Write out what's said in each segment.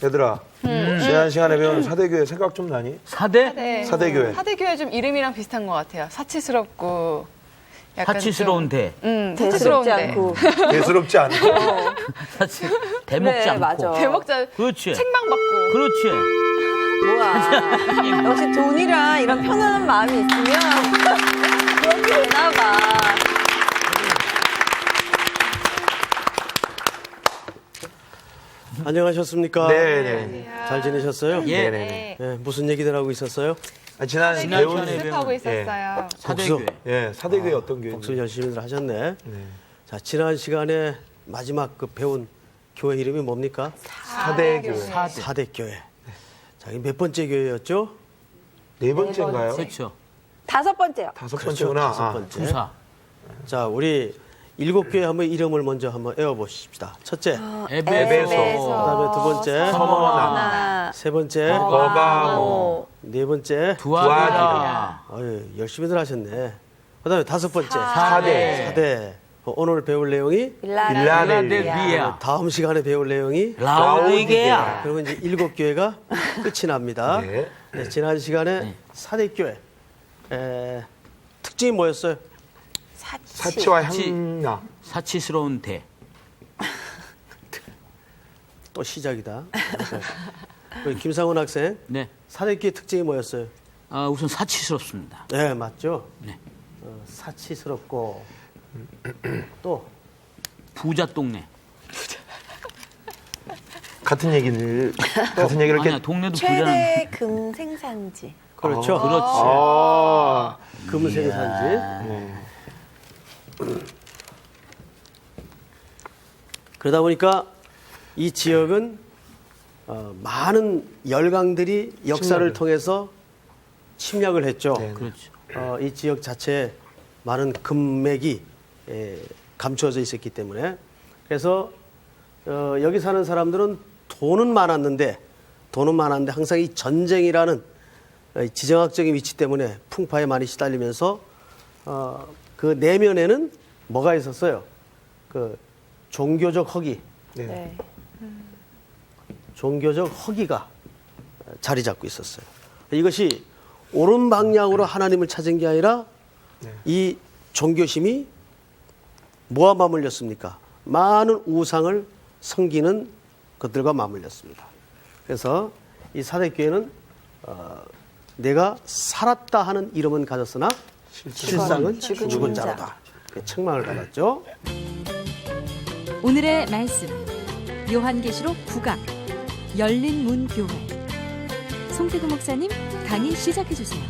얘들아, 지난 시간에 배운 사대교회 생각 좀 나니? 사대? 사대교회. 사대교회 좀 이름이랑 비슷한 것 같아요. 사치스럽고. 약간 사치스러운데. 사치스러운데. 않고. 대수롭지 않고. 사치. 대먹지 그래, 않고. 맞아. 대먹자 그렇지. 책망 받고. 그렇지. 뭐야. 역시 돈이랑 이런 편안한 마음이 있으면 그렇게 되나 봐. 안녕하셨습니까? 네네. 잘 지내셨어요? 예. 네네. 네, 무슨 얘기들 하고 있었어요? 지난 배운 연습하고 있었어요. 사대교회. 예, 사대교회 어떤 교회? 복수 열심히들 하셨네. 네. 자, 지난 시간에 마지막 그 배운 교회 이름이 뭡니까? 사대교회. 사대교회. 자, 이게 몇 번째 교회였죠? 네 번째인가요? 그렇죠. 5번째요. 다섯 그렇죠. 번째구나. 다섯 번째. 부사. 자, 우리 7교회 한번 이름을 먼저 한번 외워보십시다. 첫째, 에베소. 그다음에 두 번째, 서머나. 세 번째, 거바모. 네 번째. 두아디라. 아유, 열심히들 하셨네. 그다음에 다섯 번째, 사대. 사대. 오늘 배울 내용이 빌라델비아. 다음 시간에 배울 내용이 라오디게아. 그러면 이제 7교회가 끝이 납니다. 네. 네, 지난 시간에 사대교회 특징이 뭐였어요? 사치와 향나. 사치스러운 대. 또 시작이다. 우리 김상훈 학생 네. 사대교회 특징이 뭐였어요? 우선 사치스럽습니다. 네, 맞죠? 네. 사치스럽고 또 부자 동네. 같은 얘기를 아니야, 이렇게. 동네도 부자는. 최대 금 생산지. 그렇죠. 그렇지. 아, 금생산지. 네. 그러다 보니까 이 지역은 많은 열강들이 역사를 통해서 침략을 했죠. 네. 그렇죠. 이 지역 자체에 많은 금맥이 감추어져 있었기 때문에 그래서 여기 사는 사람들은 돈은 많았는데 항상 이 전쟁이라는 지정학적인 위치 때문에 풍파에 많이 시달리면서 그 내면에는 뭐가 있었어요? 그 종교적 허기, 네. 종교적 허기가 자리 잡고 있었어요. 이것이 옳은 방향으로 하나님을 찾은 게 아니라 이 종교심이 뭐와 맞물렸습니까? 많은 우상을 섬기는 것들과 맞물렸습니다. 그래서 이 사대교회는 내가 살았다 하는 이름은 가졌으나 실상은 죽은 자로다. 책망을 받았죠. 오늘의 말씀 요한계시록 9강 열린 문 교회 송태구 목사님 강의 시작해 주세요.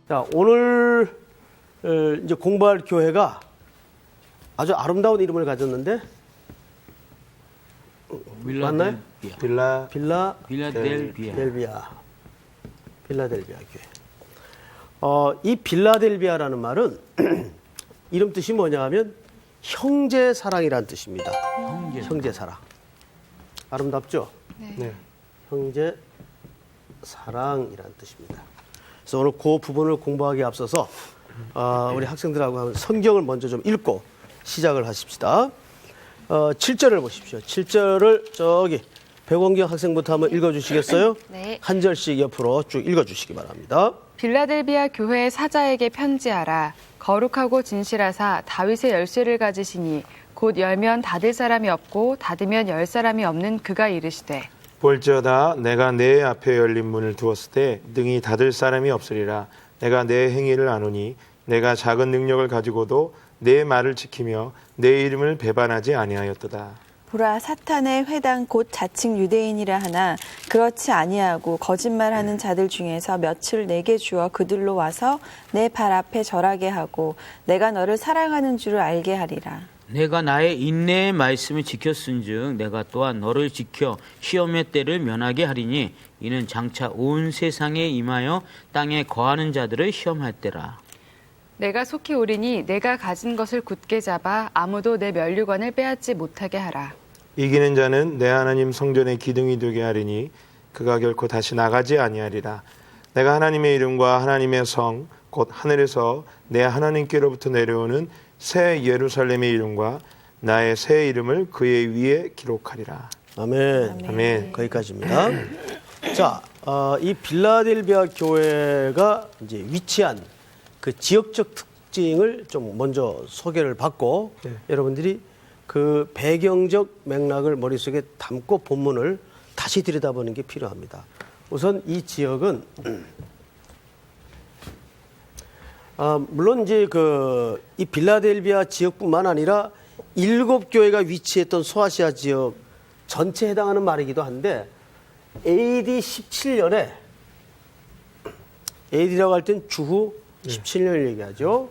자, 오늘 이제 공부할 교회가 아주 아름다운 이름을 가졌는데 맞나요? 빌라델비아. 빌라델비아 교회. 이 빌라델비아라는 말은 이름 뜻이 뭐냐 하면 형제 사랑이라는 뜻입니다. 형제 사랑. 아름답죠? 네. 형제 사랑이라는 뜻입니다. 그래서 오늘 그 부분을 공부하기에 앞서서 우리 학생들하고 한번 성경을 먼저 좀 읽고 시작을 하십시다. 7절을 보십시오. 7절을 저기 백원경 학생부터 한번 읽어주시겠어요? 네. 한 절씩 옆으로 쭉 읽어주시기 바랍니다. 빌라델비아 교회의 사자에게 편지하라. 거룩하고 진실하사 다윗의 열쇠를 가지시니 곧 열면 닫을 사람이 없고 닫으면 열 사람이 없는 그가 이르시되 볼지어다 내가 내 앞에 열린 문을 두었을 때 능히 닫을 사람이 없으리라. 내가 내 행위를 아노니 내가 작은 능력을 가지고도 내 말을 지키며 내 이름을 배반하지 아니하였도다. 보라, 사탄의 회당 곧 자칭 유대인이라 하나 그렇지 아니하고 거짓말하는 자들 중에서 몇을 내게 주어 그들로 와서 내 발 앞에 절하게 하고 내가 너를 사랑하는 줄을 알게 하리라. 내가 나의 인내의 말씀을 지켰은즉 내가 또한 너를 지켜 시험의 때를 면하게 하리니 이는 장차 온 세상에 임하여 땅에 거하는 자들을 시험할 때라. 내가 속히 오리니 내가 가진 것을 굳게 잡아 아무도 내 면류관을 빼앗지 못하게 하라. 이기는 자는 내 하나님 성전의 기둥이 되게 하리니 그가 결코 다시 나가지 아니하리라. 내가 하나님의 이름과 하나님의 성 곧 하늘에서 내 하나님께로부터 내려오는 새 예루살렘의 이름과 나의 새 이름을 그의 위에 기록하리라. 아멘. 아멘. 거기까지입니다. 자, 이 빌라델비아 교회가 이제 위치한 그 지역적 특징을 좀 먼저 소개를 받고 네. 여러분들이 그 배경적 맥락을 머릿속에 담고 본문을 다시 들여다보는 게 필요합니다. 우선 이 지역은 물론 이제 이 빌라델비아 지역뿐만 아니라 7교회가 위치했던 소아시아 지역 전체에 해당하는 말이기도 한데 AD 17년에 AD라고 할 땐 주후 17년을 얘기하죠.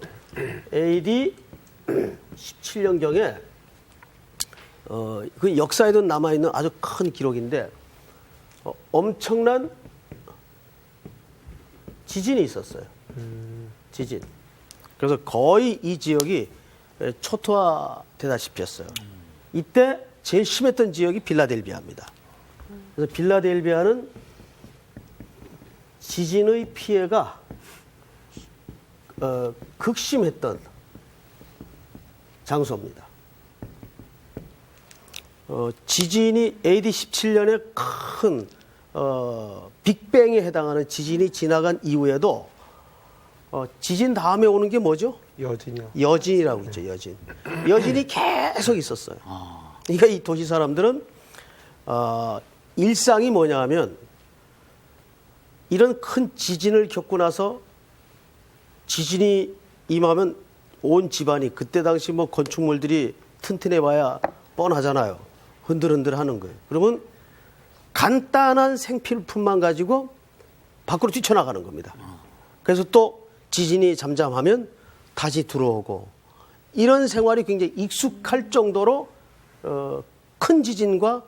AD 17년경에 그 역사에도 남아있는 아주 큰 기록인데 엄청난 지진이 있었어요. 지진. 그래서 거의 이 지역이 초토화되다시피 했어요. 이때 제일 심했던 지역이 빌라델비아입니다. 그래서 빌라델비아는 지진의 피해가 극심했던 장소입니다. 지진이 AD 17년에 큰 빅뱅에 해당하는 지진이 지나간 이후에도 지진 다음에 오는 게 뭐죠? 여진이요. 여진이라고 있죠. 여진. 여진이 계속 있었어요. 그러니까 이 도시 사람들은 일상이 뭐냐 하면 이런 큰 지진을 겪고 나서 지진이 임하면 온 집안이 그때 당시 뭐 건축물들이 튼튼해봐야 뻔하잖아요. 흔들흔들 하는 거예요. 그러면 간단한 생필품만 가지고 밖으로 뛰쳐나가는 겁니다. 그래서 또 지진이 잠잠하면 다시 들어오고 이런 생활이 굉장히 익숙할 정도로 큰 지진과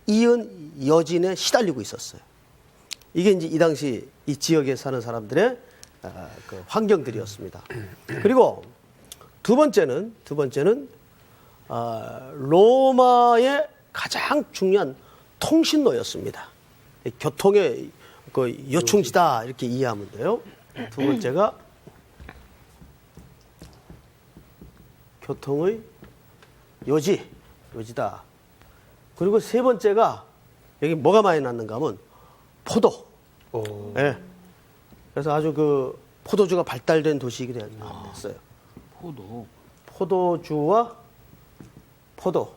이은 여진에 시달리고 있었어요. 이게 이제 이 당시 이 지역에 사는 사람들의 그 환경들이었습니다. 그리고 두 번째는 로마의 가장 중요한 통신로였습니다. 교통의 그 요충지다 이렇게 이해하면 돼요. 두 번째가 교통의 요지다. 그리고 세 번째가 여기 뭐가 많이 났는가 하면 포도. 예. 그래서 아주 그 포도주가 발달된 도시이기 됐어요. 포도주와 포도.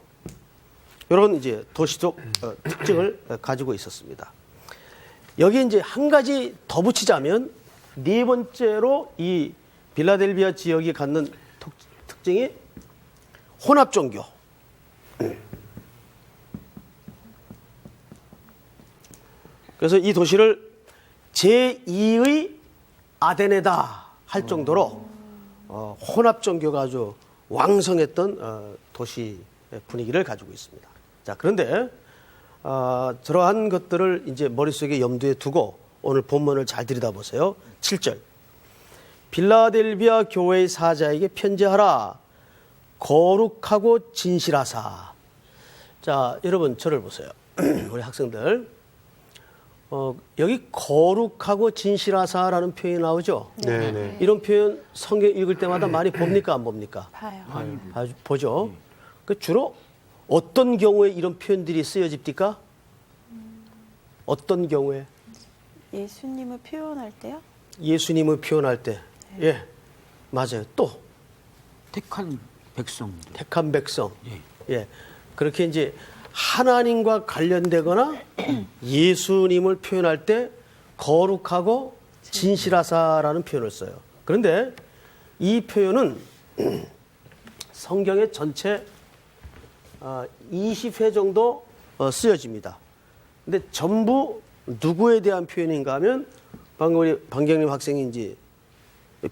이런 이제 도시적 특징을 가지고 있었습니다. 여기 이제 한 가지 더 붙이자면 네 번째로 이 빌라델비아 지역이 갖는 특징이 혼합 종교. 그래서 이 도시를 제2의 아데네다 할 정도로 혼합 종교가 아주 왕성했던 도시 분위기를 가지고 있습니다. 자, 그런데 저러한 것들을 이제 머릿속에 염두에 두고 오늘 본문을 잘 들여다보세요. 7절. 빌라델비아 교회의 사자에게 편지하라. 거룩하고 진실하사. 자, 여러분 저를 보세요. 우리 학생들. 여기 거룩하고 진실하사라는 표현이 나오죠? 네네. 이런 표현 성경 읽을 때마다 많이 봅니까? 안 봅니까? 봐요. 보죠. 그 주로 어떤 경우에 이런 표현들이 쓰여집니까? 어떤 경우에? 예수님을 표현할 때요? 예수님을 표현할 때. 예, 맞아요. 또 택한 백성들. 택한 백성. 예, 그렇게 이제 하나님과 관련되거나 예수님을 표현할 때 거룩하고 진실하사라는 표현을 써요. 그런데 이 표현은 성경의 전체 20회 정도 쓰여집니다. 근데 전부 누구에 대한 표현인가 하면 방금 우리 방경림 학생이 이제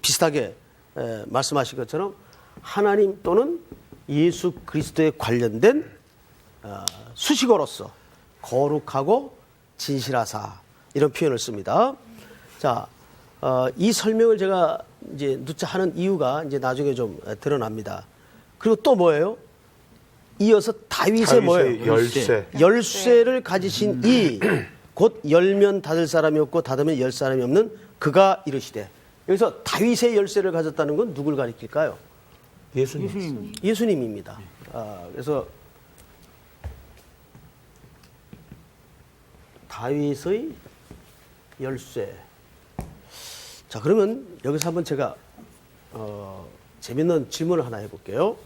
비슷하게 말씀하신 것처럼 하나님 또는 예수 그리스도에 관련된 수식어로서 거룩하고 진실하사 이런 표현을 씁니다. 자, 이 설명을 제가 이제 누차 하는 이유가 이제 나중에 좀 드러납니다. 그리고 또 뭐예요? 이어서 다윗의 뭐예요? 열쇠를 가지신 이 곧 열면 닫을 사람이 없고 닫으면 열 사람이 없는 그가 이르시되. 여기서 다윗의 열쇠를 가졌다는 건 누굴 가리킬까요? 예수님. 예수님입니다. 그래서 다윗의 열쇠. 자, 그러면 여기서 한번 제가 재밌는 질문을 하나 해볼게요.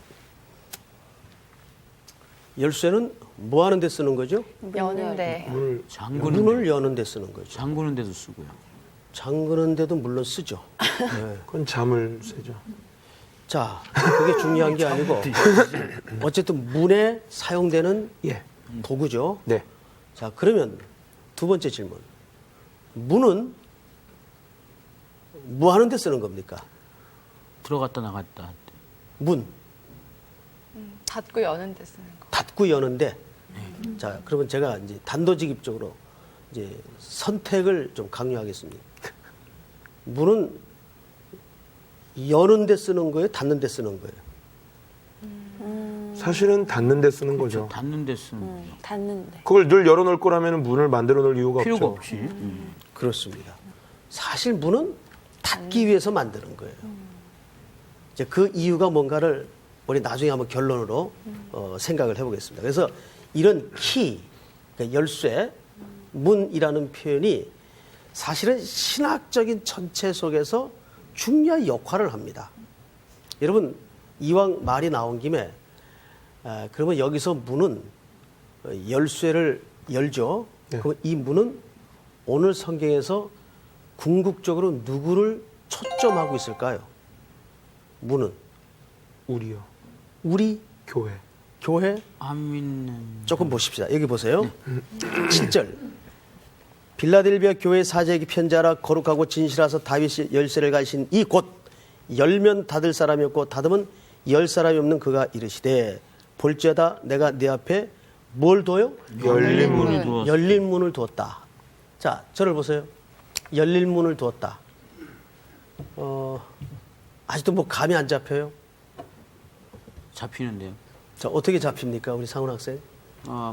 열쇠는 뭐 하는 데 쓰는 거죠? 여는데. 잠그는 문을 여는 데 쓰는 거죠. 잠그는 데도 쓰고요. 잠그는 데도 물론 쓰죠. 네. 그건 잠을 세죠. 자, 그게 중요한 게 아니고 어쨌든 문에 사용되는 예. 도구죠. 네. 자, 그러면 두 번째 질문. 문은 뭐 하는 데 쓰는 겁니까? 들어갔다 나갔다 할 때. 문, 닫고 여는 데 쓰는 거. 닫고 여는데. 자, 그러면 제가 이제 단도직입적으로 이제 선택을 좀 강요하겠습니다. 문은 여는 데 쓰는 거예요? 닫는 데 쓰는 거예요? 사실은 닫는 데 쓰는 거죠. 닫는 데 쓰는 거죠. 닫는데. 그걸 늘 열어놓을 거라면 문을 만들어 놓을 이유가 필요가 없죠. 없이. 그렇습니다. 사실 문은 닫기 위해서 만드는 거예요. 이제 그 이유가 뭔가를 우리 나중에 한번 결론으로 생각을 해보겠습니다. 그래서 이런 키, 그러니까 열쇠, 문이라는 표현이 사실은 신학적인 전체 속에서 중요한 역할을 합니다. 여러분, 이왕 말이 나온 김에 그러면 여기서 문은 열쇠를 열죠. 네. 그럼 이 문은 오늘 성경에서 궁극적으로 누구를 초점하고 있을까요? 문은 우리요. 우리 교회. 교회 안 믿는. 조금 보십시다. 여기 보세요. 7절. 빌라델비아 교회 사제에게 편지하라. 거룩하고 진실하서 다윗이 열쇠를 가진 이 곧 열면 닫을 사람이 없고 닫으면 열 사람이 없는 그가 이르시되 볼지어다 내가 네 앞에 뭘 둬요? 열린 문을 두었어. 열린 문을 두었다. 자, 저를 보세요. 열린 문을 두었다. 아직도 뭐 감이 안 잡혀요? 잡히는데요. 자, 어떻게 잡힙니까, 우리 상훈 학생?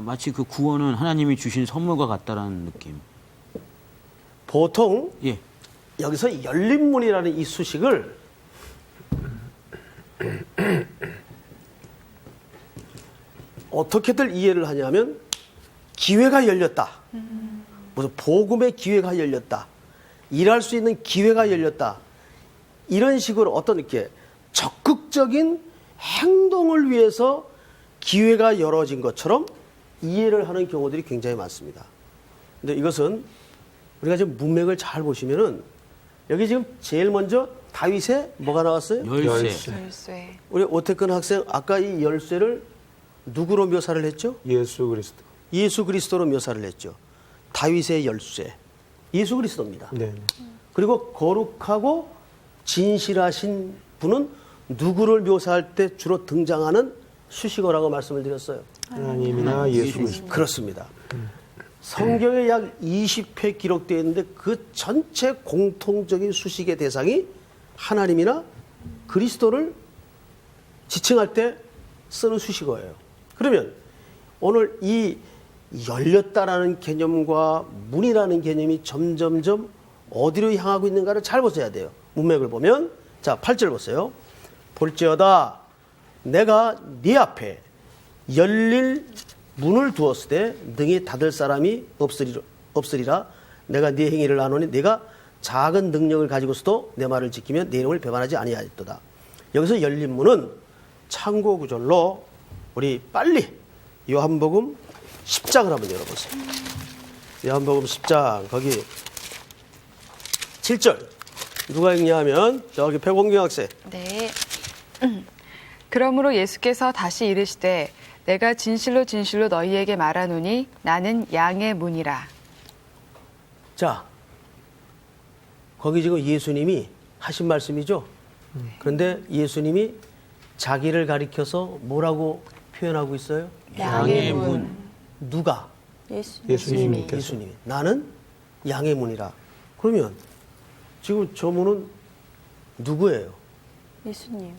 마치 그 구원은 하나님이 주신 선물과 같다라는 느낌. 보통 예. 여기서 열린 문이라는 이 수식을 어떻게들 이해를 하냐면 기회가 열렸다. 무슨 복음의 기회가 열렸다. 일할 수 있는 기회가 열렸다. 이런 식으로 어떤 이렇게 적극적인 행동을 위해서 기회가 열어진 것처럼 이해를 하는 경우들이 굉장히 많습니다. 근데 이것은 우리가 지금 문맥을 잘 보시면은 여기 지금 제일 먼저 다윗의 뭐가 나왔어요? 열쇠. 열쇠. 우리 오태근 학생 아까 이 열쇠를 누구로 묘사를 했죠? 예수 그리스도. 예수 그리스도로 묘사를 했죠. 다윗의 열쇠. 예수 그리스도입니다. 네. 그리고 거룩하고 진실하신 분은 누구를 묘사할 때 주로 등장하는 수식어라고 말씀을 드렸어요. 하나님이나 예수 그리스도. 그렇습니다. 성경에 약 20회 기록되어 있는데 그 전체 공통적인 수식의 대상이 하나님이나 그리스도를 지칭할 때 쓰는 수식어예요. 그러면 오늘 이 열렸다라는 개념과 문이라는 개념이 점점점 어디로 향하고 있는가를 잘 보셔야 돼요. 문맥을 보면 자 8절 보세요. 볼지어다 내가 네 앞에 열릴 문을 두었을 때 능히 닫을 사람이 없으리라. 내가 네 행위를 아노니 내가 작은 능력을 가지고서도 내 말을 지키면 내 이름을 배반하지 아니하였도다. 여기서 열린 문은 참고 구절로 우리 빨리 요한복음 10장을 한번 열어보세요. 요한복음 10장 거기 7절 누가 읽냐 하면 저기 백원경 학생. 네. 그러므로 예수께서 다시 이르시되 내가 진실로 진실로 너희에게 말하노니 나는 양의 문이라. 자, 거기 지금 예수님이 하신 말씀이죠. 그런데 예수님이 자기를 가리켜서 뭐라고 표현하고 있어요? 양의 문. 누가? 예수님께서. 예수님이. 나는 양의 문이라. 그러면 지금 저 문은 누구예요? 예수님.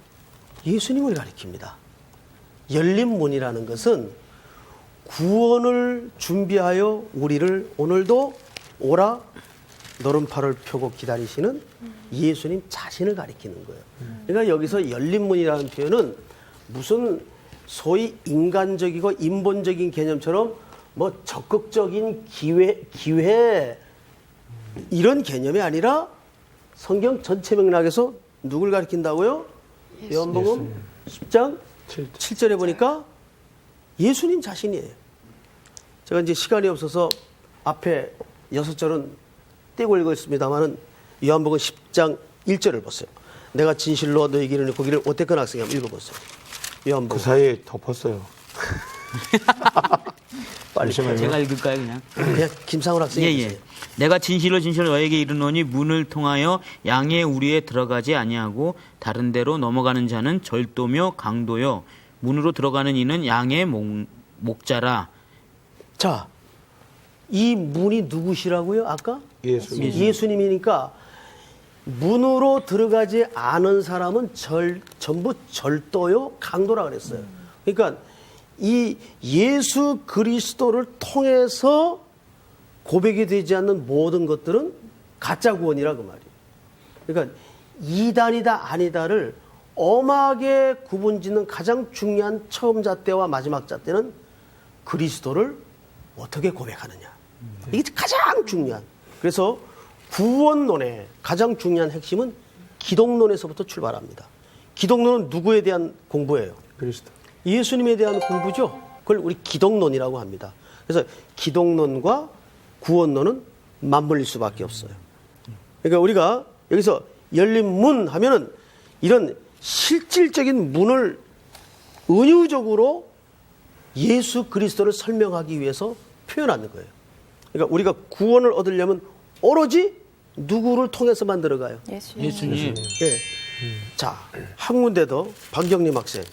예수님을 가리킵니다. 열린 문이라는 것은 구원을 준비하여 우리를 오늘도 오라 노른팔을 펴고 기다리시는 예수님 자신을 가리키는 거예요. 그러니까 여기서 열린 문이라는 표현은 무슨 소위 인간적이고 인본적인 개념처럼 뭐 적극적인 기회 이런 개념이 아니라 성경 전체 맥락에서 누굴 가리킨다고요? 요한복음 10장 7절에 보니까 예수님 자신이에요. 제가 이제 시간이 없어서 앞에 6절은 떼고 읽었습니다만은 요한복음 10장 1절을 보세요. 내가 진실로 너에게 이르노니 거기를 오태근 학생이 한번 읽어보세요. 그 요한복음. 사이에 덮었어요. 빨리 제가 읽을까요, 그냥? 그냥 김상훈 학생이 예, 예. 읽으세요. 내가 진실로 너에게 이르노니 문을 통하여 양의 우리에 들어가지 아니하고 다른 데로 넘어가는 자는 절도며 강도요 문으로 들어가는 이는 양의 목자라. 자, 이 문이 누구시라고요? 아까? 예수님. 예수님이니까 문으로 들어가지 않은 사람은 전부 절도요, 강도라 그랬어요. 그러니까 이 예수 그리스도를 통해서 고백이 되지 않는 모든 것들은 가짜 구원이라 그 말이에요. 그러니까 이단이다 아니다를 엄하게 구분짓는 가장 중요한 처음 잣대와 마지막 잣대는 그리스도를 어떻게 고백하느냐. 이게 가장 중요한. 그래서 구원론의 가장 중요한 핵심은 기독론에서부터 출발합니다. 기독론은 누구에 대한 공부예요? 그리스도. 예수님에 대한 공부죠. 그걸 우리 기독론이라고 합니다. 그래서 기독론과 구원론은 맞물릴 수밖에 없어요. 그러니까 우리가 여기서 열린 문 하면은 이런 실질적인 문을 은유적으로 예수 그리스도를 설명하기 위해서 표현하는 거예요. 그러니까 우리가 구원을 얻으려면 오로지 누구를 통해서만 들어가요? 예수님. 예. 자, 한 군데 더 박경림 학생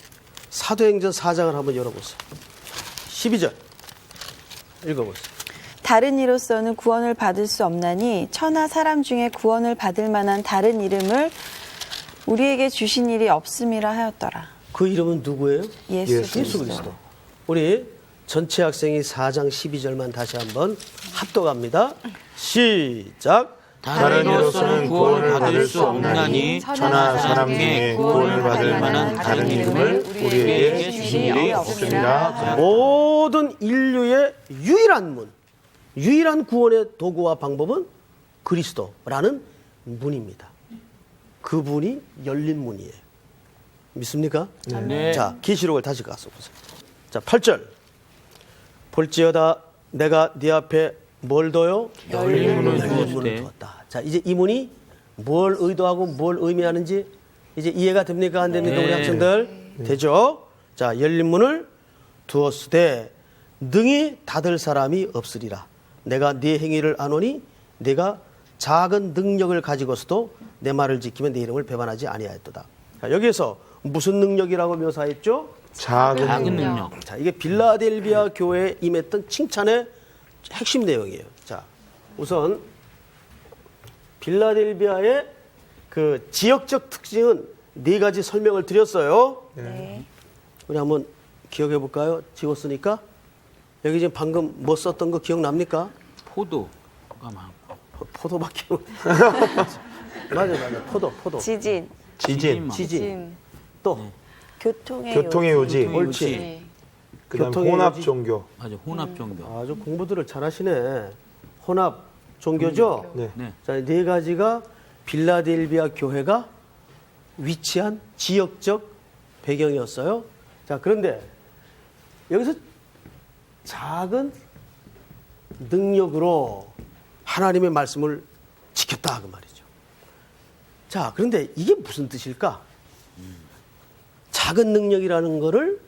사도행전 4장을 한번 열어보세요. 12절 읽어보세요. 다른 이로서는 구원을 받을 수 없나니 천하 사람 중에 구원을 받을 만한 다른 이름을 우리에게 주신 일이 없음이라 하였더라. 그 이름은 누구예요? 예수 예수 그리스도. 그리스도. 우리 전체 학생이 4장 12절만 다시 한번 합독합니다. 시작. 다른 이로서는 구원을 받을 수 없나니 천하 사람 중에 구원을 받을 만한 다른 이름을 우리에게 주신 일이 없습니다. 모든 인류의 유일한 문, 유일한 구원의 도구와 방법은 그리스도라는 문입니다. 그 문이 열린 문이에요. 믿습니까? 네. 자, 계시록을 다시 가서 보세요. 자, 8절. 볼지어다 내가 네 앞에 뭘 둬요? 열린 문을 열린 문을 두었다. 자, 이제 이 문이 뭘 의도하고 뭘 의미하는지 이제 이해가 됩니까? 안 됩니까? 네. 우리 학생들? 되죠? 자, 열린 문을 두었으되 능히 닫을 사람이 없으리라. 내가 네 행위를 아노니 내가 작은 능력을 가지고서도 내 말을 지키면 내 이름을 배반하지 아니하였도다. 자, 여기에서 무슨 능력이라고 묘사했죠? 작은 능력. 자, 이게 빌라델비아 교회에 임했던 칭찬의 핵심 내용이에요. 자, 우선 빌라델비아의 그 지역적 특징은 4가지 설명을 드렸어요. 네. 우리 한번 기억해 볼까요? 지웠으니까. 여기 지금 방금 뭐 썼던 거 기억납니까? 포도가 많고. 포도밖에 맞아. 포도. 지진, 지진. 또 교통의 요지. 옳지. 그다음 교통의 혼합 요지. 종교. 맞아, 혼합 종교. 아주 공부들을 잘하시네. 혼합 종교죠? 네. 네. 자, 4가지가 빌라델비아 교회가 위치한 지역적 배경이었어요. 자, 그런데 여기서 작은 능력으로 하나님의 말씀을 지켰다 그 말이죠. 자, 그런데 이게 무슨 뜻일까? 작은 능력이라는 거를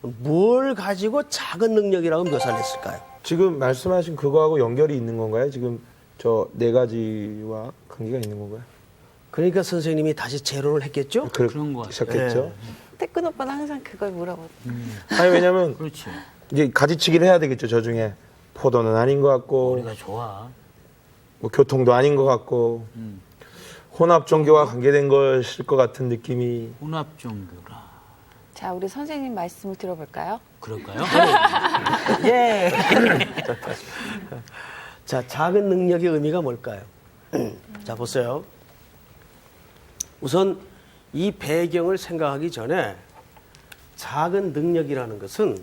뭘 가지고 작은 능력이라고 묘사를 했을까요? 지금 말씀하신 그거하고 연결이 있는 건가요? 지금 저 4가지와 관계가 있는 건가요? 그러니까 선생님이 다시 재론을 했겠죠? 그런 것 그러셨겠죠? 태근 오빠는 항상 그걸 물어보죠. 아니 왜냐면 그렇지. 이제 가지치기를 해야 되겠죠. 저 중에 포도는 아닌 것 같고 우리가 좋아. 뭐 교통도 아닌 것 같고 혼합 종교와 관계된 것일 것 같은 느낌이. 혼합 종교라. 자, 우리 선생님 말씀을 들어볼까요? 그럴까요? 예. 자, 작은 능력의 의미가 뭘까요? 자, 보세요. 우선 이 배경을 생각하기 전에 작은 능력이라는 것은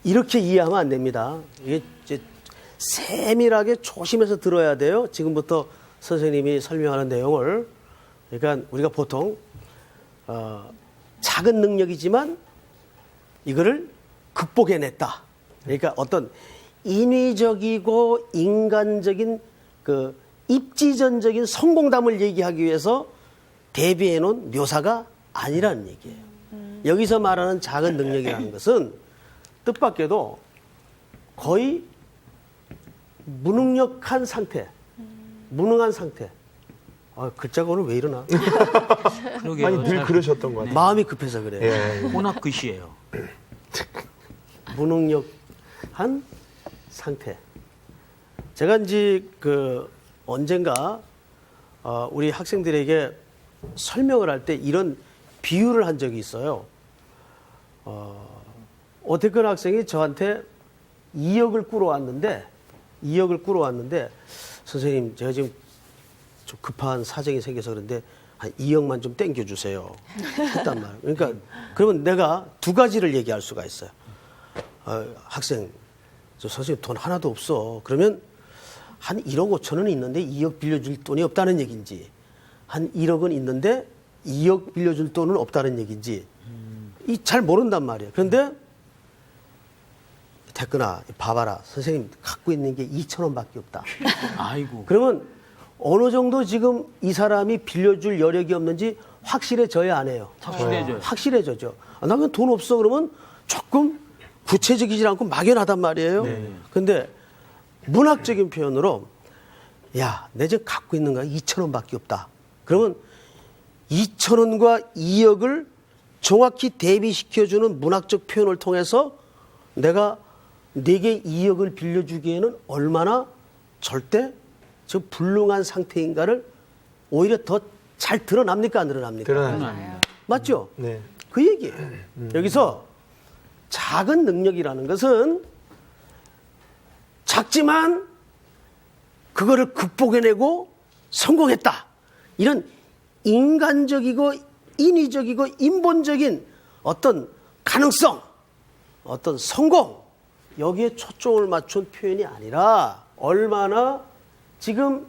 이렇게 이해하면 안 됩니다. 이게 이제 세밀하게 조심해서 들어야 돼요. 지금부터 선생님이 설명하는 내용을. 그러니까 우리가 보통 작은 능력이지만 이거를 극복해냈다. 그러니까 어떤 인위적이고 인간적인 그 입지전적인 성공담을 얘기하기 위해서 대비해 놓은 묘사가 아니라는 얘기예요. 여기서 말하는 작은 능력이라는 것은 뜻밖에도 거의 무능력한 상태, 무능한 상태. 글자가 오늘 왜 이러나? 그러게요. 아니 늘 그러셨던 것 같아요. 마음이 급해서 그래요. 예. 혼합 글씨예요. 무능력한 상태. 제가 이제 언젠가 우리 학생들에게 설명을 할 때 이런 비유를 한 적이 있어요. 어택근 학생이 저한테 2억을 꾸러왔는데 선생님 제가 지금 좀 급한 사정이 생겨서 그런데 한 2억만 좀 땡겨주세요. 했단 말이에요. 그러니까 그러면 내가 두 가지를 얘기할 수가 있어요. 학생, 저 선생님 돈 하나도 없어. 그러면 한 1억 5천은 있는데 2억 빌려줄 돈이 없다는 얘기인지, 한 1억은 있는데 2억 빌려줄 돈은 없다는 얘기인지 잘 모른단 말이에요. 그런데 태근아, 봐봐라. 선생님 갖고 있는 게 2천 원밖에 없다. 아이고. 그러면 어느 정도 지금 이 사람이 빌려줄 여력이 없는지 확실해져야 안 해요. 확실해져요. 확실해져죠. 나 그냥 돈 없어 그러면 조금 구체적이지 않고 막연하단 말이에요. 근데 문학적인 표현으로 야, 내 지금 갖고 있는 거 2천 원밖에 없다. 그러면 2천 원과 2억을 정확히 대비시켜주는 문학적 표현을 통해서 내가 내게 2억을 빌려주기에는 얼마나 절대 저 불능한 상태인가를 오히려 더 잘 드러납니까? 안 드러납니까? 드러납니다. 맞죠? 네. 그 얘기예요. 여기서 작은 능력이라는 것은 작지만 그거를 극복해내고 성공했다. 이런 인간적이고 인위적이고 인본적인 어떤 가능성, 어떤 성공, 여기에 초점을 맞춘 표현이 아니라 얼마나 지금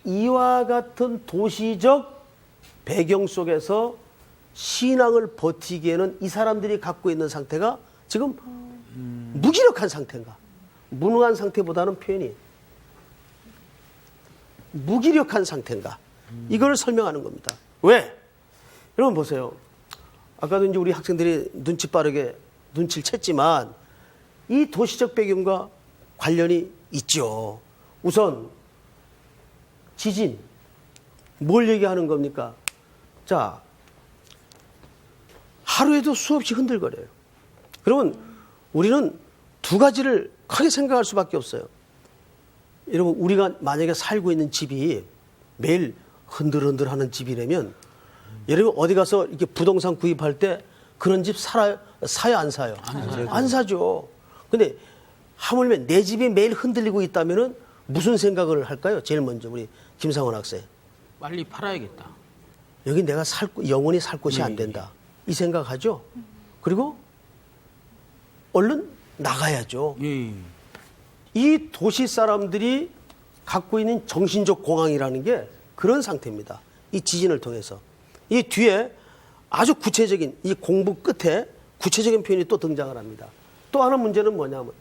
이와 같은 도시적 배경 속에서 신앙을 버티기에는 이 사람들이 갖고 있는 상태가 지금 무기력한 상태인가. 무능한 상태보다는 표현이 무기력한 상태인가. 이걸 설명하는 겁니다. 왜? 여러분 보세요. 아까도 이제 우리 학생들이 눈치 빠르게 눈치를 챘지만 이 도시적 배경과 관련이 있죠. 우선 지진. 뭘 얘기하는 겁니까? 자, 하루에도 수없이 흔들거려요. 그러면 우리는 두 가지를 크게 생각할 수밖에 없어요. 여러분, 우리가 만약에 살고 있는 집이 매일 흔들흔들하는 집이라면 여러분 어디 가서 이렇게 부동산 구입할 때 그런 집 사요 안 사요? 안 사죠. 근데 하물며 내 집이 매일 흔들리고 있다면은 무슨 생각을 할까요? 제일 먼저 우리 김상원 학생. 빨리 팔아야겠다. 여기 내가 영원히 살 곳이 안 된다. 이 생각하죠. 그리고 얼른 나가야죠. 예. 이 도시 사람들이 갖고 있는 정신적 공황이라는 게 그런 상태입니다. 이 지진을 통해서. 이 뒤에 아주 구체적인 이 공부 끝에 구체적인 표현이 또 등장을 합니다. 또 하나 문제는 뭐냐면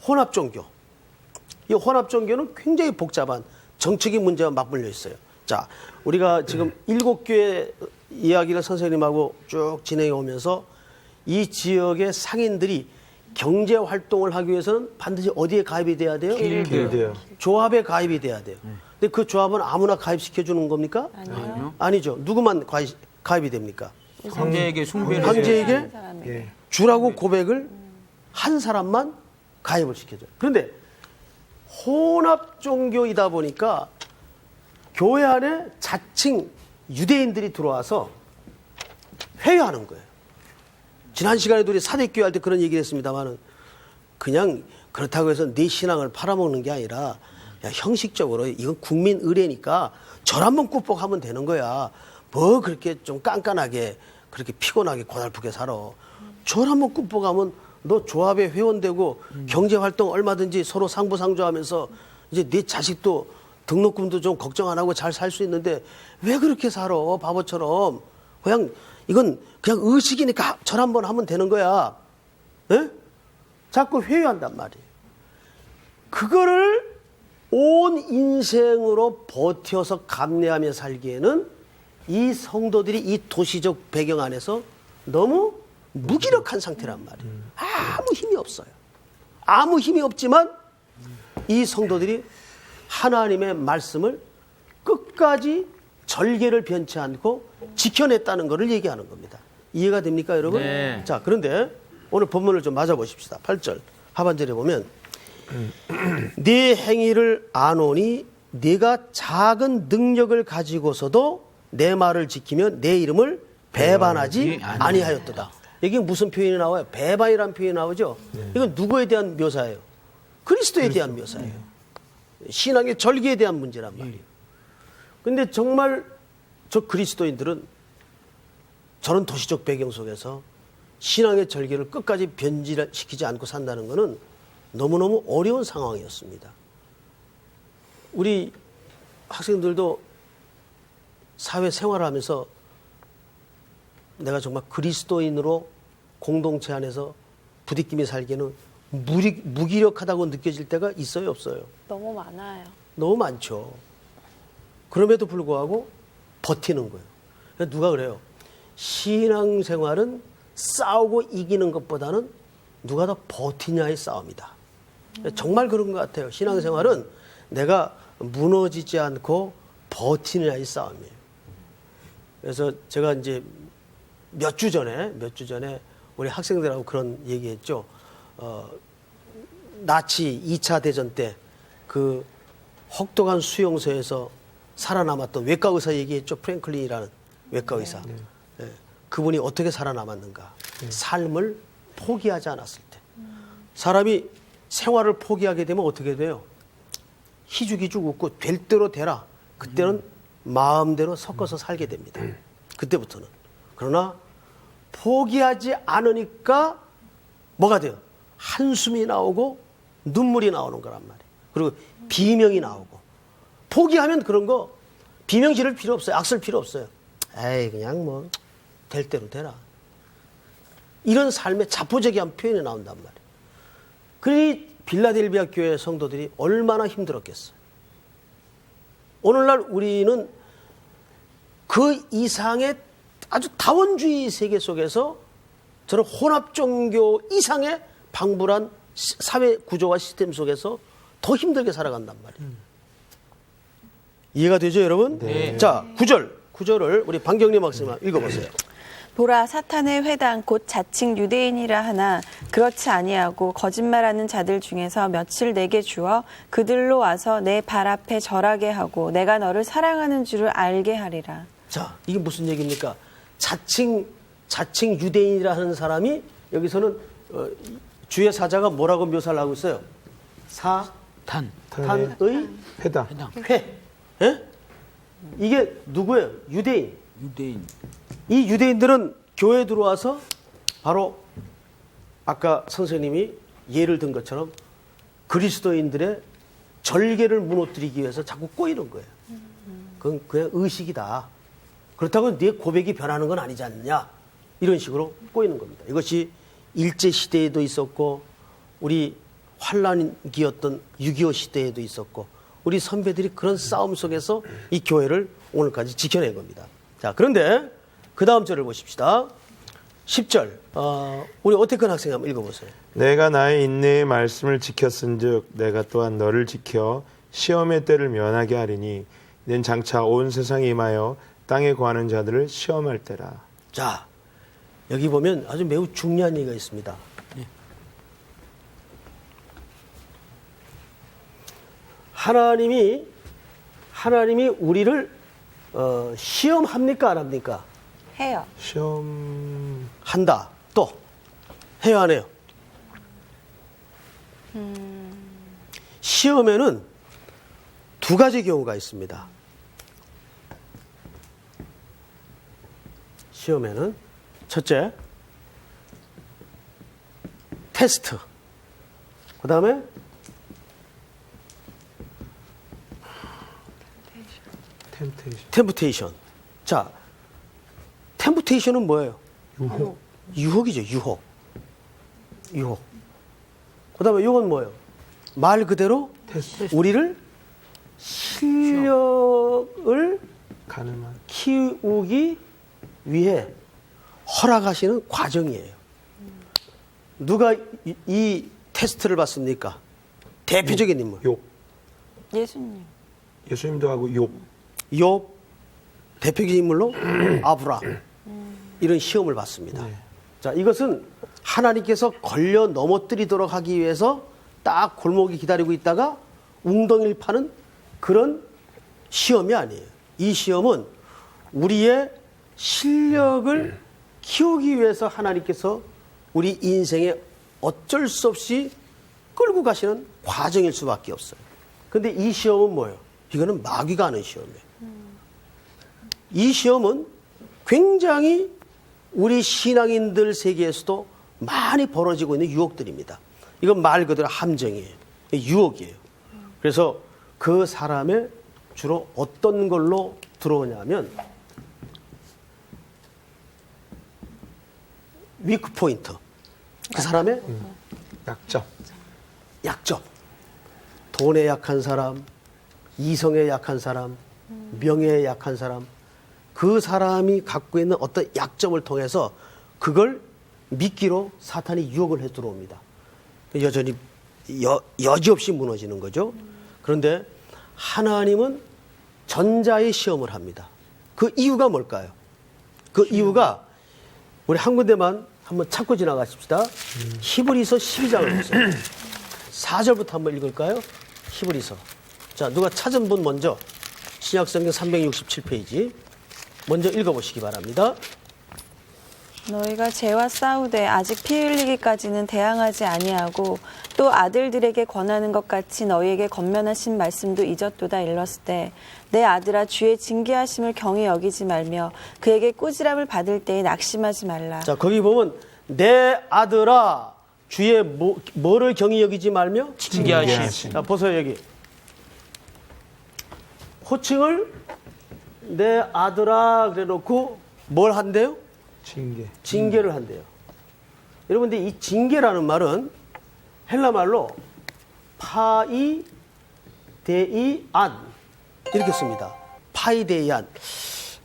혼합종교. 이 혼합종교는 굉장히 복잡한 정책인 문제와 맞물려 있어요. 자, 우리가 지금 7교회 이야기를 선생님하고 쭉 진행해 오면서 이 지역의 상인들이 경제 활동을 하기 위해서는 반드시 어디에 가입이 돼야 돼요? 길드요. 조합에 가입이 돼야 돼요. 근데 그 조합은 아무나 가입시켜 주는 겁니까? 아니요. 아니죠. 누구만 가입이 됩니까? 황제에게 숭배를 황제에게 예. 주라고 고백을 한 사람만 가입을 시켜줘요. 그런데 혼합 종교이다 보니까 교회 안에 자칭 유대인들이 들어와서 회유하는 거예요. 지난 시간에도 우리 사대교회 할 때 그런 얘기를 했습니다만은 그냥 그렇다고 해서 네 신앙을 팔아먹는 게 아니라 야, 형식적으로 이건 국민 의례니까 절 한번 꾹뻑하면 되는 거야. 뭐 그렇게 좀 깐깐하게 그렇게 피곤하게 고달프게 살아. 절 한번 꿈꿔가면 너 조합에 회원되고 경제활동 얼마든지 서로 상부상조하면서 이제 네 자식도 등록금도 좀 걱정 안 하고 잘 살 수 있는데 왜 그렇게 살아? 바보처럼. 그냥 이건 그냥 의식이니까 절 한번 하면 되는 거야. 에? 자꾸 회유한단 말이에요. 그거를 온 인생으로 버텨서 감내하며 살기에는 이 성도들이 이 도시적 배경 안에서 너무 무기력한 상태란 말이에요. 아무 힘이 없어요. 아무 힘이 없지만 이 성도들이 하나님의 말씀을 끝까지 절개를 변치 않고 지켜냈다는 것을 얘기하는 겁니다. 이해가 됩니까, 여러분? 네. 자, 그런데 오늘 본문을 좀 맞아보십시다. 8절 하반절에 보면 네 행위를 아노니 네가 작은 능력을 가지고서도 내 말을 지키며 내 이름을 배반하지 아니하였도다. 여기 무슨 표현이 나와요? 배반이라는 표현이 나오죠. 이건 누구에 대한 묘사예요? 그리스도에 대한 묘사예요. 신앙의 절기에 대한 문제란 말이에요. 근데 정말 저 그리스도인들은 저런 도시적 배경 속에서 신앙의 절기를 끝까지 변질시키지 않고 산다는 것은 너무너무 어려운 상황이었습니다. 우리 학생들도 사회 생활을 하면서 내가 정말 그리스도인으로 공동체 안에서 부딪히며 살기에는 무기력하다고 느껴질 때가 있어요, 없어요? 너무 많아요. 너무 많죠. 그럼에도 불구하고 버티는 거예요. 누가 그래요? 신앙생활은 싸우고 이기는 것보다는 누가 더 버티냐의 싸움이다. 정말 그런 것 같아요. 신앙생활은 내가 무너지지 않고 버티느냐의 싸움이에요. 그래서 제가 이제 몇 주 전에 우리 학생들하고 그런 얘기했죠. 나치 2차 대전 때 그 혹독한 수용소에서 살아남았던 외과 의사 얘기했죠. 프랭클린이라는 외과 의사. 예, 그분이 어떻게 살아남았는가. 삶을 포기하지 않았을 때. 사람이 생활을 포기하게 되면 어떻게 돼요? 희죽희죽 웃고 될 대로 되라. 그때는 마음대로 섞어서 살게 됩니다. 그때부터는. 그러나 포기하지 않으니까 뭐가 돼요? 한숨이 나오고 눈물이 나오는 거란 말이에요. 그리고 비명이 나오고. 포기하면 그런 거 비명 지를 필요 없어요. 악쓸 필요 없어요. 에이 그냥 뭐 될 대로 되라. 이런 삶의 자포자기한 표현이 나온단 말이에요. 그러니 빌라델비아 교회 성도들이 얼마나 힘들었겠어요. 오늘날 우리는 그 이상의 아주 다원주의 세계 속에서 저런 혼합 종교 이상의 방불한 사회 구조와 시스템 속에서 더 힘들게 살아간단 말이에요. 이해가 되죠, 여러분? 네. 자, 9절을 우리 방경림 학생님 읽어보세요. 보라 사탄의 회당 곧 자칭 유대인이라 하나 그렇지 아니하고 거짓말하는 자들 중에서 며칠 내게 주어 그들로 와서 내 발 앞에 절하게 하고 내가 너를 사랑하는 줄을 알게 하리라. 자, 이게 무슨 얘기입니까? 자칭 유대인이라 하는 사람이 여기서는 주의 사자가 뭐라고 묘사를 하고 있어요? 사탄의 회당. 회. 예? 이게 누구예요? 유대인. 이 유대인들은 교회에 들어와서 바로 아까 선생님이 예를 든 것처럼 그리스도인들의 절개를 무너뜨리기 위해서 자꾸 꼬이는 거예요. 그건 그냥 의식이다. 그렇다고 네 고백이 변하는 건 아니지 않느냐. 이런 식으로 꼬이는 겁니다. 이것이 일제시대에도 있었고 우리 환란기였던 6.25 시대에도 있었고 우리 선배들이 그런 싸움 속에서 이 교회를 오늘까지 지켜낸 겁니다. 자, 그런데 그 다음 절을 보십시다. 10절. 우리 오태근 학생 한번 읽어보세요. 내가 나의 인내의 말씀을 지켰은즉 내가 또한 너를 지켜 시험의 때를 면하게 하리니 는 장차 온 세상에 임하여 땅에 거하는 자들을 시험할 때라. 자, 여기 보면 아주 매우 중요한 얘기가 있습니다. 하나님이 우리를 시험합니까 안 합니까? 해요. 시험 한다. 또 해요 안 해요? 시험에는 두 가지 경우가 있습니다. 시험에는 첫째, 테스트. 그 다음에 템프테이션. 자, 템프테이션은 뭐예요? 유혹이죠, 유혹. 유혹. 그 다음에 이건 뭐예요? 말 그대로 우리를 실력을 가늠한. 키우기 위해 허락하시는 과정이에요. 누가 이 테스트를 받습니까? 대표적인 인물. 욥. 예수님. 예수님도 하고 욥. 욥, 대표적인 인물로 아브라함. 이런 시험을 받습니다. 네. 자, 이것은 하나님께서 걸려 넘어뜨리도록 하기 위해서 딱 골목이 기다리고 있다가 웅덩이를 파는 그런 시험이 아니에요. 이 시험은 우리의 실력을 키우기 위해서 하나님께서 우리 인생에 어쩔 수 없이 끌고 가시는 과정일 수밖에 없어요. 근데 이 시험은 뭐예요? 이거는 마귀가 하는 시험이에요. 이 시험은 굉장히 우리 신앙인들 세계에서도 많이 벌어지고 있는 유혹들입니다. 이건 말 그대로 함정이에요. 유혹이에요. 그래서 그 사람의 주로 어떤 걸로 들어오냐면 위크 포인트. 그 사람의 약점. 약점. 돈에 약한 사람, 이성에 약한 사람, 명예에 약한 사람, 그 사람이 갖고 있는 어떤 약점을 통해서 그걸 미끼로 사탄이 유혹을 해 들어옵니다. 여전히 여지없이 무너지는 거죠. 그런데 하나님은 전자의 시험을 합니다. 그 이유가 뭘까요? 그 이유가 우리 한 군데만 한번 찾고 지나가십시다. 히브리서 12장을 보세요. 4절부터 한번 읽을까요? 히브리서. 자, 누가 찾은 분 먼저 신약성경 367페이지 먼저 읽어보시기 바랍니다. 너희가 죄와 싸우되 아직 피 흘리기까지는 대항하지 아니하고 또 아들들에게 권하는 것 같이 너희에게 권면하신 말씀도 잊었도다 일렀을 때 내 아들아 주의 징계하심을 경히 여기지 말며 그에게 꾸지람을 받을 때에 낙심하지 말라. 자, 거기 보면 내 아들아 주의 뭐를 경히 여기지 말며 징계하심. 자, 보세요 여기. 호칭을 내 아들아 그래 놓고 뭘 한대요? 징계. 징계를 한대요. 여러분들 이 징계라는 말은 헬라 말로 파이 데이 안 이렇게 씁니다. 파이 데이 안.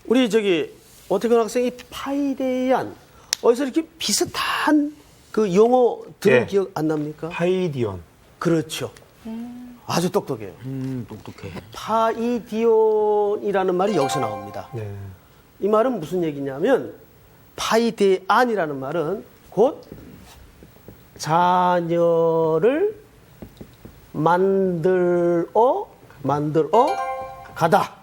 우리 저기 어태근 학생이 파이 데이 안 어디서 이렇게 비슷한 그 용어 들은 예. 기억 안 납니까? 파이디온. 그렇죠. 아주 똑똑해요. 똑똑해. 파이디온이라는 말이 여기서 나옵니다. 네. 이 말은 무슨 얘기냐면 파이데안이라는 말은 곧 자녀를 만들어 가다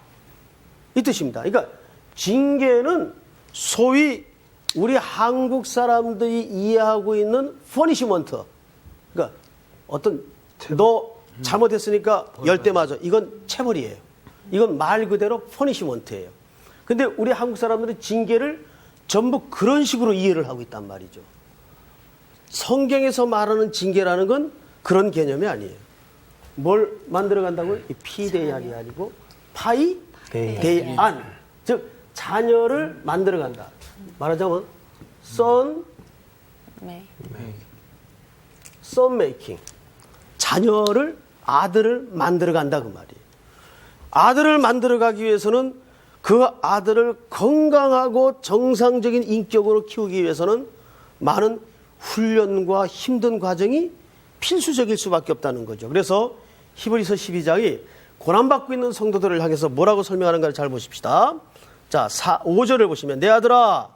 이 뜻입니다. 그러니까 징계는 소위 우리 한국 사람들이 이해하고 있는 퍼니시먼트. 그러니까 어떤 너 잘못했으니까 열대 맞아. 이건 체벌이에요. 이건 말 그대로 퍼니시먼트예요. 근데 우리 한국 사람들은 징계를 전부 그런 식으로 이해를 하고 있단 말이죠. 성경에서 말하는 징계라는 건 그런 개념이 아니에요. 뭘 만들어 간다고요? 피데이안이 아니고 파이데이안. 즉 자녀를 만들어 간다. 말하자면 son making. 자녀를 아들을 만들어 간다 그 말이에요. 아들을 만들어 가기 위해서는 그 아들을 건강하고 정상적인 인격으로 키우기 위해서는 많은 훈련과 힘든 과정이 필수적일 수밖에 없다는 거죠. 그래서 히브리서 12장이 고난받고 있는 성도들을 향해서 뭐라고 설명하는가를 잘 보십시다. 자, 5절을 보시면 내 아들아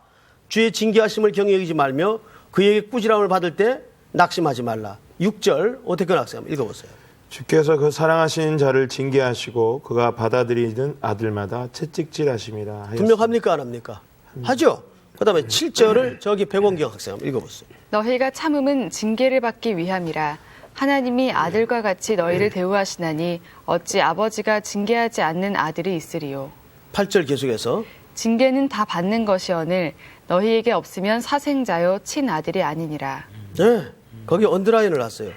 주의 징계하심을 경히 여기지 말며 그에게 꾸지람을 받을 때 낙심하지 말라. 6절 오태근 학생 한번 읽어보세요. 주께서 그 사랑하시는 자를 징계하시고 그가 받아들이는 아들마다 채찍질하심이라 하였습니다. 분명합니까 안 합니까? 하죠. 그 다음에 7절을 저기 백원경 학생 한번 읽어보세요. 너희가 참음은 징계를 받기 위함이라. 하나님이 아들과 같이 너희를 대우하시나니 어찌 아버지가 징계하지 않는 아들이 있으리요. 8절 계속해서 징계는 다 받는 것이오늘 너희에게 없으면 사생자요 친아들이 아니니라. 네, 거기 언더라인을 놨어요.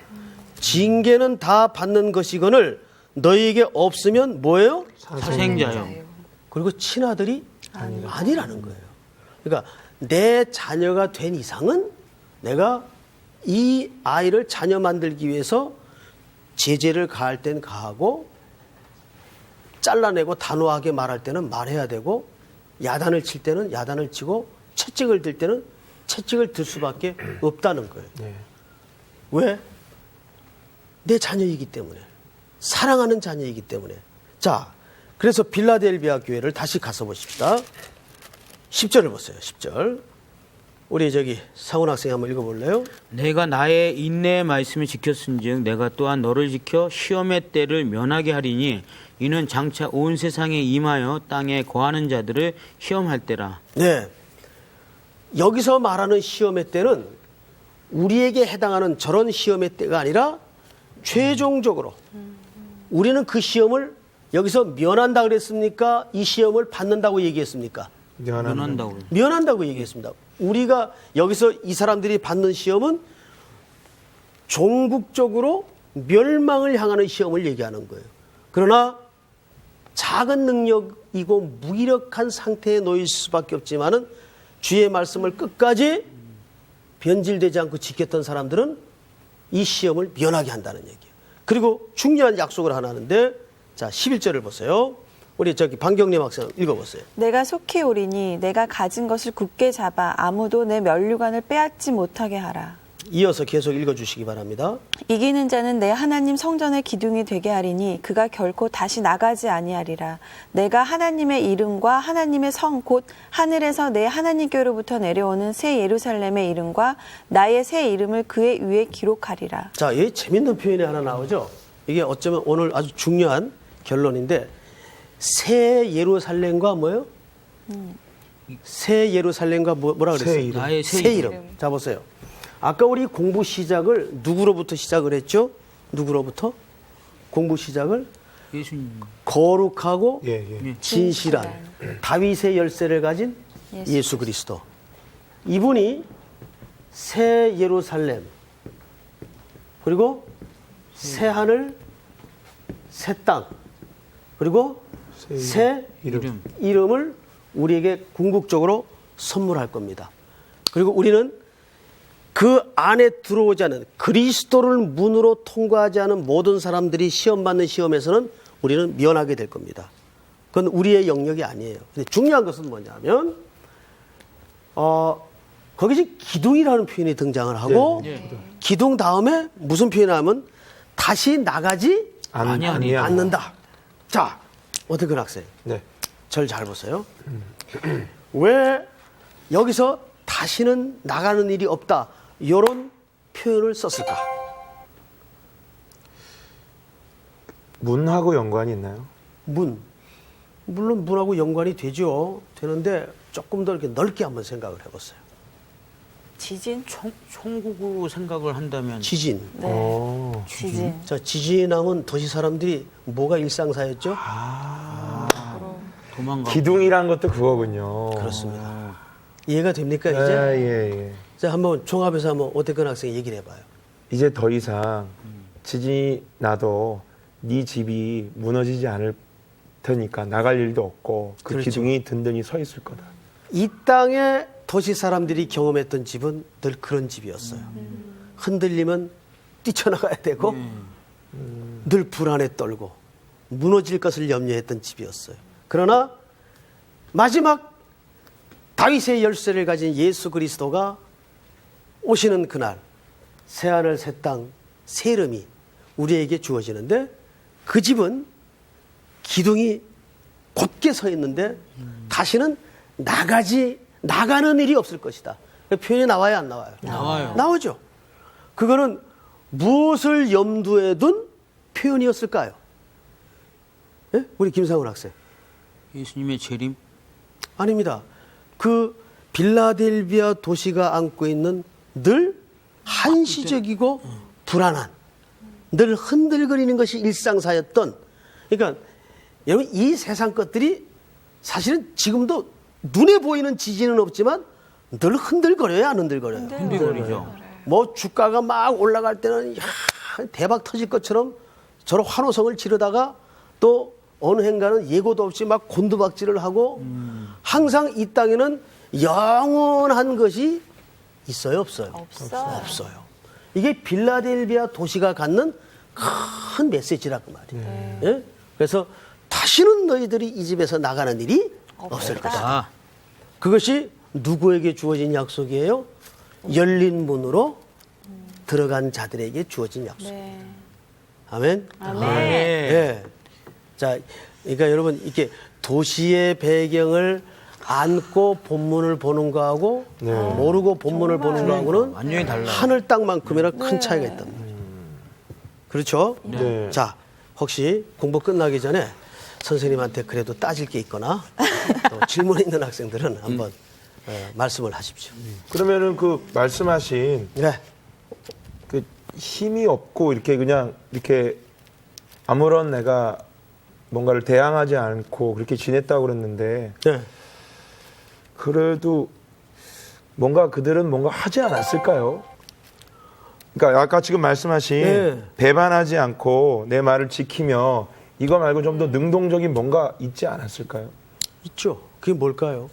징계는 다 받는 것이거늘 너희에게 없으면 뭐예요? 사생자요. 그리고 친아들이 아니라는 거예요. 그러니까 내 자녀가 된 이상은 내가 이 아이를 자녀 만들기 위해서 제재를 가할 땐 가하고 잘라내고 단호하게 말할 때는 말해야 되고 야단을 칠 때는 야단을 치고 채찍을 들 때는 채찍을 들 수밖에 없다는 거예요. 네. 왜? 내 자녀이기 때문에. 사랑하는 자녀이기 때문에. 자, 그래서 빌라델비아 교회를 다시 가서 보십시다. 10절을 보세요. 10절. 우리 저기 상훈 학생 한번 읽어볼래요? 내가 나의 인내의 말씀을 지켰은즉 내가 또한 너를 지켜 시험의 때를 면하게 하리니 이는 장차 온 세상에 임하여 땅에 거하는 자들을 시험할 때라. 네. 여기서 말하는 시험의 때는 우리에게 해당하는 저런 시험의 때가 아니라 최종적으로 우리는 그 시험을 여기서 면한다 그랬습니까? 이 시험을 받는다고 얘기했습니까? 면한다고. 면한다고 얘기했습니다. 우리가 여기서 이 사람들이 받는 시험은 종국적으로 멸망을 향하는 시험을 얘기하는 거예요. 그러나 작은 능력이고 무기력한 상태에 놓일 수밖에 없지만은 주의 말씀을 끝까지 변질되지 않고 지켰던 사람들은 이 시험을 면하게 한다는 얘기예요. 그리고 중요한 약속을 하나 하는데 자 11절을 보세요. 우리 저기 방경림 학생 읽어보세요. 내가 속히 오리니 내가 가진 것을 굳게 잡아 아무도 내 면류관을 빼앗지 못하게 하라. 이어서 계속 읽어주시기 바랍니다. 이기는 자는 내 하나님 성전의 기둥이 되게 하리니 그가 결코 다시 나가지 아니하리라. 내가 하나님의 이름과 하나님의 성 곧 하늘에서 내 하나님께로부터 내려오는 새 예루살렘의 이름과 나의 새 이름을 그의 위에 기록하리라. 자, 이 재밌는 표현이 하나 나오죠. 이게 어쩌면 오늘 아주 중요한 결론인데 새 예루살렘과 뭐요? 새 예루살렘과 뭐라 그랬어요? 새 이름. 나의 새 이름. 자 보세요. 아까 우리 공부 시작을 누구로부터 시작을 했죠? 누구로부터? 공부 시작을 예수님. 거룩하고 예, 예. 진실한 다윗의 열쇠를 가진 예수 그리스도. 이분이 새 예루살렘 그리고 새 하늘, 새 땅 그리고 새 이름을 우리에게 궁극적으로 선물할 겁니다. 그리고 우리는 그 안에 들어오지 않은 그리스도를 문으로 통과하지 않은 모든 사람들이 시험받는 시험에서는 우리는 면하게 될 겁니다. 그건 우리의 영역이 아니에요. 근데 중요한 것은 뭐냐면 거기서 기둥이라는 표현이 등장을 하고 기둥 다음에 무슨 표현을 하면 다시 나가지 않는다. 자, 어떻게 학생? 네. 절 잘 보세요. 왜 여기서 다시는 나가는 일이 없다. 이런 표현을 썼을까? 문하고 연관이 있나요? 물론 문하고 연관이 되죠. 되는데 조금 더 이렇게 넓게 한번 생각을 해보세요. 지진? 천국으로 생각을 한다면 지진. 네. 지진. 자, 지진하면 도시 사람들이 뭐가 일상사였죠? 도망가. 기둥이란 것도 그거군요. 그렇습니다. 이해가 됩니까 이제? 예. 자, 한번 종합해서 한번 오태근 학생이 얘기를 해봐요. 이제 더 이상 지진이 나도 네 집이 무너지지 않을 테니까 나갈 일도 없고 그 그렇죠. 기둥이 든든히 서 있을 거다. 이 땅에 도시 사람들이 경험했던 집은 늘 그런 집이었어요. 흔들리면 뛰쳐나가야 되고 늘 불안에 떨고 무너질 것을 염려했던 집이었어요. 그러나 마지막 다윗의 열쇠를 가진 예수 그리스도가 오시는 그날 새하늘 새 땅 새 이름이 우리에게 주어지는데 그 집은 기둥이 곧게 서 있는데 다시는 나가는 일이 없을 것이다. 표현이 나와요, 안 나와요? 나와요. 나오죠. 그거는 무엇을 염두에 둔 표현이었을까요? 예? 우리 김상훈 학생. 예수님의 재림. 아닙니다. 그 빌라델비아 도시가 안고 있는 늘 한시적이고 불안한, 늘 흔들거리는 것이 일상사였던, 그러니까 여러분 이 세상 것들이 사실은 지금도 눈에 보이는 지진은 없지만 늘 흔들거려요, 안 흔들거려요? 흔들거리죠. 뭐 주가가 막 올라갈 때는 야, 대박 터질 것처럼 저런 환호성을 지르다가 또 어느 행가는 예고도 없이 막 곤두박질을 하고 항상 이 땅에는 영원한 것이 있어요, 없어요? 없어요. 이게 빌라델비아 도시가 갖는 큰 메시지라고 말이에요. 예? 그래서 다시는 너희들이 이 집에서 나가는 일이 없을 것이다. 그것이 누구에게 주어진 약속이에요? 열린 문으로 들어간 자들에게 주어진 약속. 아멘. 예. 자, 그러니까 여러분 이렇게 도시의 배경을 안고 본문을 보는 거하고 모르고 본문을 보는 거하고는 완전히 달라요. 하늘 땅만큼이나 큰 차이가 있단 말이에요. 그렇죠? 네. 자, 혹시 공부 끝나기 전에 선생님한테 그래도 따질 게 있거나 또 질문 있는 학생들은 한번 말씀을 하십시오. 그러면은 그 말씀하신 네. 그 힘이 없고 이렇게 그냥 이렇게 아무런 내가 뭔가를 대항하지 않고 그렇게 지냈다고 그랬는데 네. 그래도 뭔가 그들은 뭔가 하지 않았을까요? 그러니까 아까 지금 말씀하신 네. 배반하지 않고 내 말을 지키며 이거 말고 좀 더 능동적인 뭔가 있지 않았을까요? 있죠. 그게 뭘까요?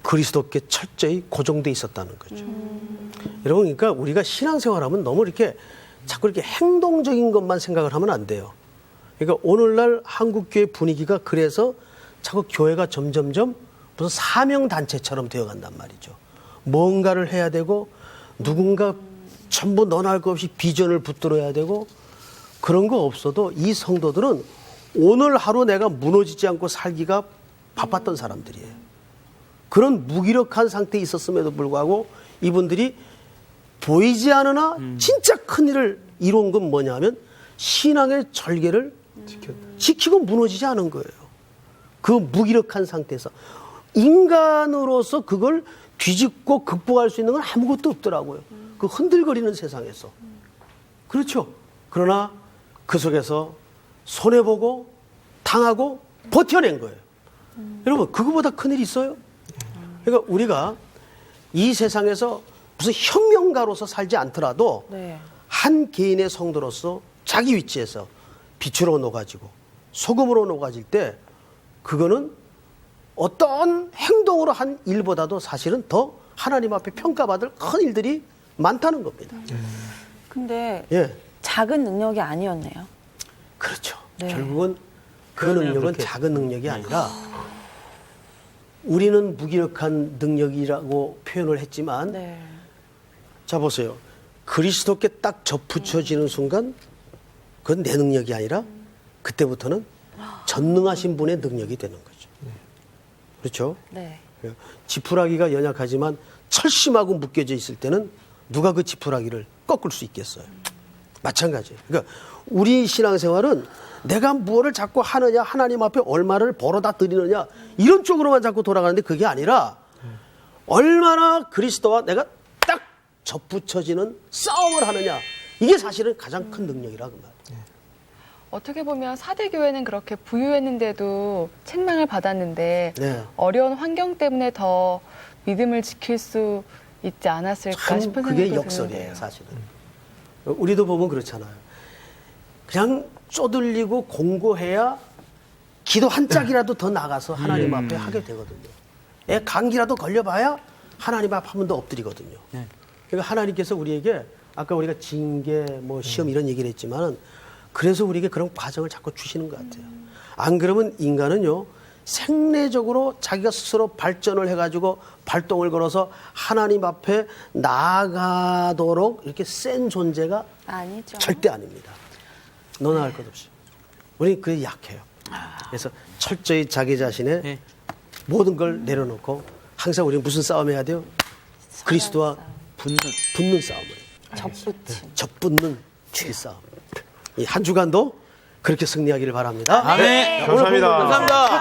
그리스도께 철저히 고정돼 있었다는 거죠. 여러분, 그러니까 우리가 신앙생활하면 너무 이렇게 자꾸 이렇게 행동적인 것만 생각을 하면 안 돼요. 그러니까 오늘날 한국교회 분위기가 그래서 자꾸 교회가 점점점 무슨 사명단체처럼 되어간단 말이죠. 뭔가를 해야 되고 누군가 전부 너나 할 것 없이 비전을 붙들어야 되고 그런 거 없어도 이 성도들은 오늘 하루 내가 무너지지 않고 살기가 바빴던 사람들이에요. 그런 무기력한 상태에 있었음에도 불구하고 이분들이 보이지 않으나 진짜 큰 일을 이룬 건 뭐냐 하면 신앙의 절개를 지키고 무너지지 않은 거예요. 그 무기력한 상태에서 인간으로서 그걸 뒤집고 극복할 수 있는 건 아무것도 없더라고요. 그 흔들거리는 세상에서. 그렇죠. 그러나 그 속에서 손해보고 당하고 버텨낸 거예요. 여러분, 그거보다 큰일이 있어요? 그러니까 우리가 이 세상에서 무슨 혁명가로서 살지 않더라도 한 개인의 성도로서 자기 위치에서 빛으로 녹아지고 소금으로 녹아질 때 그거는 어떤 행동으로 한 일보다도 사실은 더 하나님 앞에 평가받을 큰 일들이 많다는 겁니다. 근데 예, 작은 능력이 아니었네요. 그렇죠. 네. 결국은 그 능력은 작은 능력이 아니라 우리는 무기력한 능력이라고 표현을 했지만 네. 자 보세요. 그리스도께 딱 접붙여지는 순간 그건 내 능력이 아니라 그때부터는 전능하신 분의 능력이 되는 거죠. 그렇죠? 네. 지푸라기가 연약하지만 철심하고 묶여져 있을 때는 누가 그 지푸라기를 꺾을 수 있겠어요? 마찬가지예요. 그러니까 우리 신앙생활은 내가 무엇을 자꾸 하느냐, 하나님 앞에 얼마를 벌어다 드리느냐 이런 쪽으로만 자꾸 돌아가는데 그게 아니라 얼마나 그리스도와 내가 딱 접붙여지는 싸움을 하느냐 이게 사실은 가장 큰 능력이라고 말이에요. 어떻게 보면 4대 교회는 그렇게 부유했는데도 책망을 받았는데 네. 어려운 환경 때문에 더 믿음을 지킬 수 있지 않았을까 참 싶은 그게 생각도 역설이에요, 드는데요. 사실은. 우리도 보면 그렇잖아요. 그냥 쪼들리고 공고해야 기도 한 짝이라도 더 나가서 하나님 앞에 하게 되거든요. 애 감기라도 걸려봐야 하나님 앞에 한 번 더 엎드리거든요. 그러니까 하나님께서 우리에게 아까 우리가 징계, 뭐 시험 이런 얘기를 했지만 그래서 우리에게 그런 과정을 자꾸 주시는 것 같아요. 안 그러면 인간은요, 생리적으로 자기가 스스로 발전을 해가지고 발동을 걸어서 하나님 앞에 나아가도록 이렇게 센 존재가 아니죠. 절대 아닙니다. 너나 할 것 없이. 우리 그게 약해요. 그래서 철저히 자기 자신의 네. 모든 걸 내려놓고 항상 우리 무슨 싸움 해야 돼요? 그리스도와 붙는 싸움을. 접붙임. 접붙는 주의 싸움. 이 한 주간도 그렇게 승리하기를 바랍니다. 아멘. 감사합니다. 감사합니다.